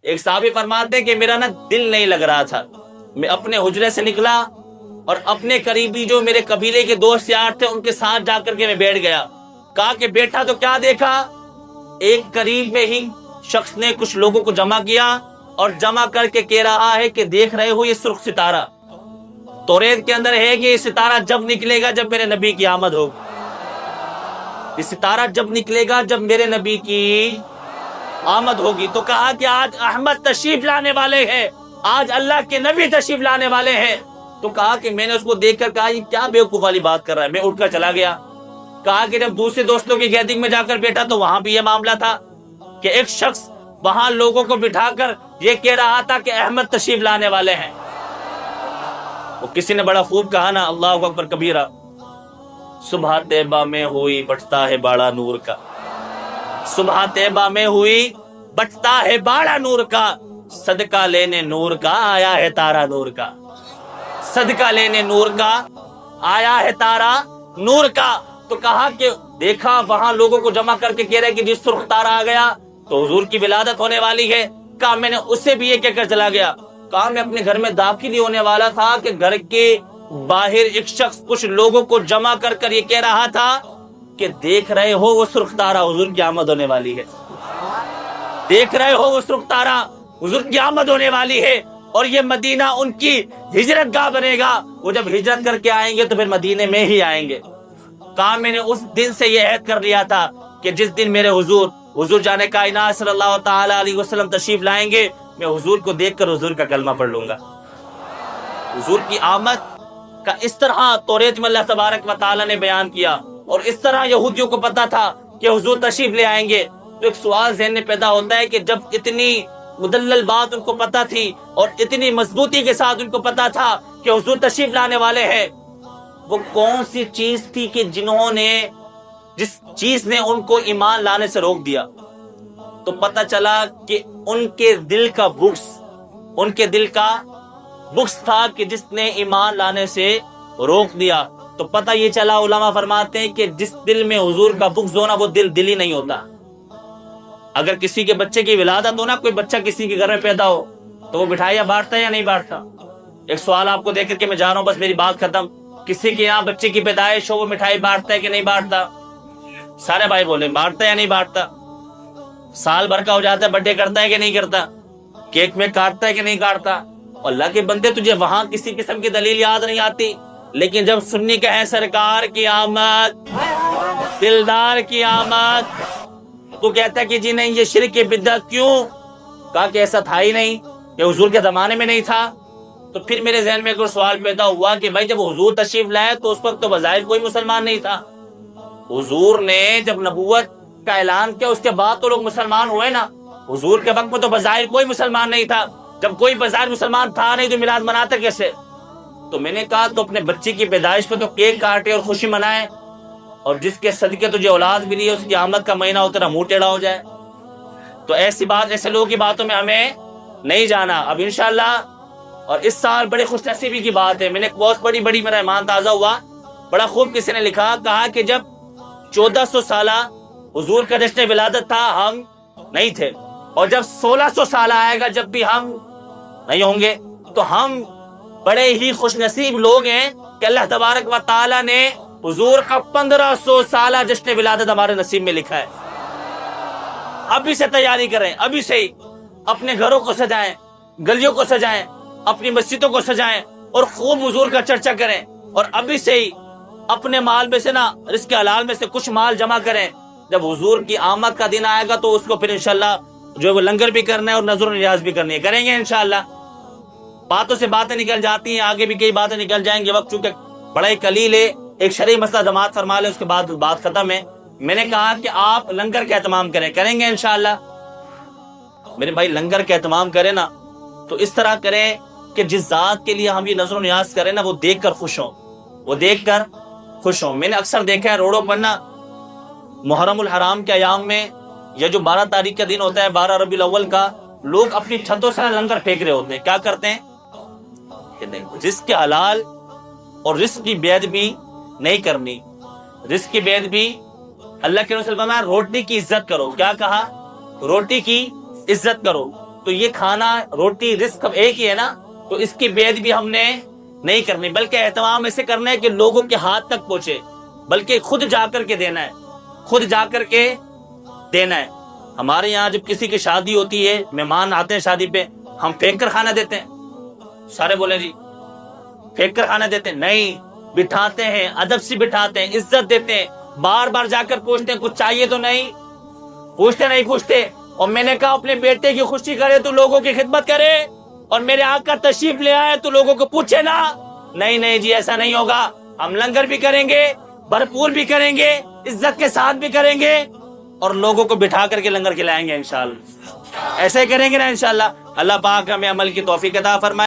ایک صحابی فرماتے ہیں کہ میرا نا دل نہیں لگ رہا تھا، میں اپنے حجرے سے نکلا اور اپنے قریبی جو میرے قبیلے کے دوست یار تھے ان کے ساتھ جا کر کے میں بیٹھ گیا. کہا کہ بیٹھا تو کیا دیکھا، ایک قریب میں ہی شخص نے کچھ لوگوں کو جمع کیا اور جمع کر کے کہہ رہا ہے کہ دیکھ رہے ہو یہ سرخ ستارہ، توریت کے اندر ہے کہ یہ ستارہ جب نکلے گا جب میرے نبی کی آمد ہوگی. یہ ستارہ جب نکلے گا جب میرے نبی کی آمد ہوگی. تو کہا کہ آج احمد تشریف لانے والے ہیں، آج اللہ کے نبی تشریف لانے والے ہیں. تو کہا کہ میں نے اس کو دیکھ کر کہا یہ کیا بیوقوف والی بات کر رہا ہے، میں اٹھ کر چلا گیا. کہا کہ جب دوسرے دوستوں کی گیدرنگ میں جا کر بیٹھا تو وہاں بھی یہ معاملہ تھا کہ ایک شخص وہاں لوگوں کو بٹھا کر یہ کہہ رہا تھا کہ احمد تشریف لانے والے ہیں. وہ کسی نے بڑا خوب کہا نا، اللہ اکبر کبیرہ، صبح طیبہ میں ہوئی بٹتا ہے باڑا نور کا، صبح طیبہ میں ہوئی بٹتا ہے باڑا نور کا، صدقہ لینے نور کا آیا ہے تارا نور کا، صدقہ لینے نور کا آیا ہے تارا نور کا. تو کہا کہ دیکھا وہاں لوگوں کو جمع کر کے کہہ رہے کہ جس سرخ تارا آ گیا تو حضور کی ولادت ہونے والی ہے. کہا میں نے اس سے بھی یہ کہہ کر چلا گیا. کہا میں اپنے گھر میں داخل ہی ہونے والا تھا کہ گھر کے باہر ایک شخص کچھ لوگوں کو جمع کر کر یہ کہہ رہا تھا کہ دیکھ رہے ہو وہ سرخ تارا حضور کی آمد ہونے والی ہے، دیکھ رہے ہو وہ سرخ تارا حضور کی آمد ہونے والی ہے اور یہ مدینہ ان کی ہجرت گاہ بنے گا. وہ جب ہجرت کر کے آئیں گے تو پھر مدینے میں ہی آئیں گے. کہا میں نے اس دن سے یہ عہد کر لیا تھا کہ جس دن میرے حضور جانے کائنات صلی اللہ تعالی علیہ وسلم تشریف لائیں گے میں حضور کو دیکھ کر حضور کا کلمہ پڑھ لوں گا. حضور کی آمد کا اس طرح توریت میں اللہ تبارک و تعالی نے بیان کیا اور اس طرح یہودیوں کو پتا تھا کہ حضور تشریف لے آئیں گے. تو ایک سوال ذہن میں پیدا ہوتا ہے کہ جب اتنی مدلل بات ان کو پتا تھی اور اتنی مضبوطی کے ساتھ ان کو پتا تھا کہ حضور تشریف لانے والے ہیں، وہ کون سی چیز تھی کہ جس چیز نے ان کو ایمان لانے سے روک دیا؟ تو پتا چلا کہ ان کے دل کا بغض تھا کہ جس نے ایمان لانے سے روک دیا. تو پتہ یہ چلا، علماء فرماتے ہیں کہ جس دل میں حضور کا بغض ہونا وہ دل ہی نہیں ہوتا. اگر کسی کے بچے کی ولادت ہو نا، کوئی بچہ کسی کے گھر میں پیدا ہو تو وہ مٹھائیاں بانٹتا ہے یا نہیں بانٹتا؟ ایک سوال آپ کو دے کر کے میں جا رہا ہوں، بس میری بات ختم. کسی کے یہاں بچے کی پیدائش ہو وہ مٹھائی بانٹتا ہے کہ نہیں بانٹتا؟ سارے بھائی بولے بانٹتا ہے یا نہیں بانٹتا؟ سال بھر کا ہو جاتا ہے برتھڈے کرتا ہے کہ نہیں کرتا؟ کیک میں کاٹتا ہے کہ نہیں کاٹتا؟ اللہ کے بندے تجھے وہاں کسی قسم کی دلیل یاد نہیں آتی، لیکن جب سنی کا ہے سرکار کی آمد، دلدار کی آمد، تو کہتا ہے کہ جی نہیں یہ شرک کی بدعت. کیوں؟ کہا کہ ایسا تھا ہی نہیں، کہ حضور کے زمانے میں نہیں تھا. تو پھر میرے ذہن میں ایک سوال پیدا ہوا کہ بھائی جب حضور تشریف لائے تو اس وقت تو بظاہر کوئی مسلمان نہیں تھا. حضور نے جب نبوت کا اعلان کیا اس کے بعد تو لوگ مسلمان ہوئے نا. حضور کے وقت میں تو بظاہر کوئی مسلمان نہیں تھا. جب کوئی بظاہر مسلمان تھا نہیں تو میلاد مناتا کیسے؟ تو میں نے کہا تو اپنے بچے کی پیدائش پہ تو کیک کاٹے اور خوشی منائے، اور جس کے صدقے تجھے اولاد ملی ہے اس کی آمد کا مہینہ ہو تیرا منہ ٹیڑھا ہو جائے. تو ایسے لوگوں کی باتوں میں ہمیں نہیں جانا. اب انشاءاللہ اور اس سال بڑے خوش نصیبی کی بات ہے، میں نے بہت بڑی میرا ایمان تازہ ہوا. بڑا خوب کسی نے لکھا، کہا کہ جب 1400 سالہ حضور کا جشن ولادت تھا ہم نہیں تھے، اور جب 1600 سالہ آئے گا جب بھی ہم نہیں ہوں گے تو ہم بڑے ہی خوش نصیب لوگ ہیں کہ اللہ تبارک و تعالی نے حضور کا 1500 سالہ جشن ولادت ہمارے نصیب میں لکھا ہے. ابھی سے تیاری کریں، ابھی سے ہی اپنے گھروں کو سجائیں، گلیوں کو سجائیں، اپنی مسجدوں کو سجائیں اور خوب حضور کا چرچا کریں. اور ابھی سے ہی اپنے مال میں سے نا رزق حلال میں سے کچھ مال جمع کریں. جب حضور کی آمد کا دن آئے گا تو اس کو پھر انشاءاللہ جو وہ لنگر بھی کرنا ہے اور نظر و نیاز بھی کرنی ہے، کریں گے انشاءاللہ. باتوں سے باتیں نکل جاتی ہیں، آگے بھی کئی باتیں نکل جائیں گے، وقت چونکہ بڑا ہی قلیل ہے. ایک شرعی مسئلہ جماعت فرما لیں اس کے بعد بات ختم ہے. میں نے کہا کہ آپ لنگر کا اہتمام کریں گے انشاءاللہ. میرے بھائی لنگر کا اہتمام کریں نا تو اس طرح کریں کہ جس ذات کے لیے ہم یہ نظر و نیاز کریں نا وہ دیکھ کر خوش ہوں. میں نے اکثر دیکھا ہے روڈوں پر نا محرم الحرام کے ایام میں یا جو 12 تاریخ کا دن ہوتا ہے 12 ربیع الاول کا، لوگ اپنی چھتوں سے لنگر پھینک رہے ہوتے ہیں. کیا کرتے ہیں کہ رزق کے حلال اور رزق کی بے ادبی نہیں کرنی. رزق کی بے ادبی، اللہ کے رسول فرمایا روٹی کی عزت کرو. کیا کہا؟ روٹی کی عزت کرو. تو یہ کھانا روٹی رزق ایک ہی ہے نا، تو اس کی بے ادبی ہم نے نہیں کرنی، بلکہ اہتمام اسے کرنا ہے کہ لوگوں کے ہاتھ تک پہنچے، بلکہ خود جا کر کے دینا ہے، خود جا کر کے دینا ہے۔ ہمارے یہاں جب کسی کی شادی ہوتی ہے، مہمان آتے ہیں شادی پہ، ہم پھینک کر کھانا دیتے ہیں؟ سارے بولیں جی پھینک کر کھانا دیتے ہیں؟ نہیں، بٹھاتے ہیں، ادب سے بٹھاتے ہیں، عزت دیتے ہیں، بار بار جا کر پوچھتے ہیں کچھ چاہیے تو نہیں پوچھتے، نہیں پوچھتے۔ اور میں نے کہا اپنے بیٹے کی خوشی کرے تو لوگوں کی خدمت کرے، اور میرے آقا تشریف لے آئے تو لوگوں کو پوچھے نا۔ نہیں نہیں جی ایسا نہیں ہوگا، ہم لنگر بھی کریں گے، بھرپور بھی کریں گے، عزت کے ساتھ بھی کریں گے، اور لوگوں کو بٹھا کر کے لنگر کھلائیں گے انشاءاللہ۔ ایسے ہی کریں گے نا انشاءاللہ۔ اللہ پاک ہمیں عمل کی توفیق عطا فرمائے۔